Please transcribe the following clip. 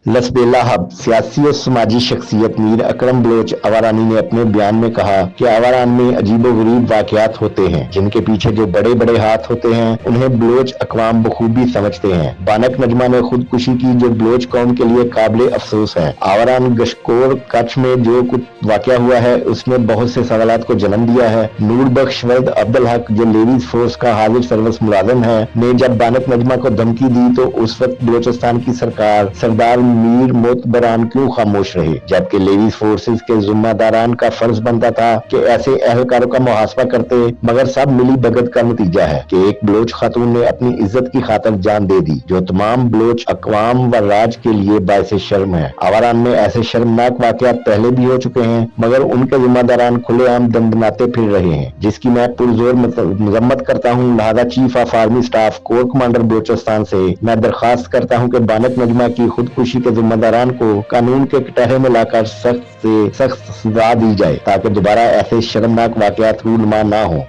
Lasbela hub सियासी और समाजी शख्सियत मीर अकरम बलोच आवारानी ने अपने बयान में कहा कि आवारान में अजीबोगरीब वाकयात होते हैं जिनके पीछे जो बड़े बड़े हाथ होते हैं उन्हें बलोच अकवाम बखूबी समझते हैं। बानक नजमा ने खुदकुशी की जो बलोच कौम के लिए काबिल अफसोस है। आवारान गशकोर कच्छ में जो कुछ वाकया हुआ है उसने बहुत से सवालात को जन्म दिया है। नूर बख्श वल्द अब्दुल हक जो लेडीज फोर्स का हाजिर सर्विस मुलाजिम है ने जब बानक नजमा को धमकी दी तो उस वक्त बलोचिस्तान की सरकार सरदार मीर मोतबरान क्यों खामोश रहे, जबकि लेडीज फोर्सेस के जिम्मेदारान का फर्ज बनता था कि ऐसे अहलकारों का मुहासबा करते, मगर सब मिली भगत का नतीजा है कि एक बलोच खातून ने अपनी इज्जत की खातिर जान दे दी, जो तमाम बलोच अकवाम व राज के लिए बायस शर्म है। आवारान में ऐसे शर्मनाक वाकयात पहले भी हो चुके हैं, मगर उनके जिम्मेदारान खुलेआम दंदनाते फिर रहे हैं, जिसकी मैं पुरजोर मजम्मत करता हूँ। लिहाजा chief of army staff core commander Balochistan से मैं दरख्वास्त करता हूँ कि बानक नजमा की खुदकुशी के जिम्मेदारान को कानून के कटहरे में लाकर सख्त से सख्त सजा दी जाए ताकि दोबारा ऐसे शर्मनाक वाकयात रूनुमा ना हो।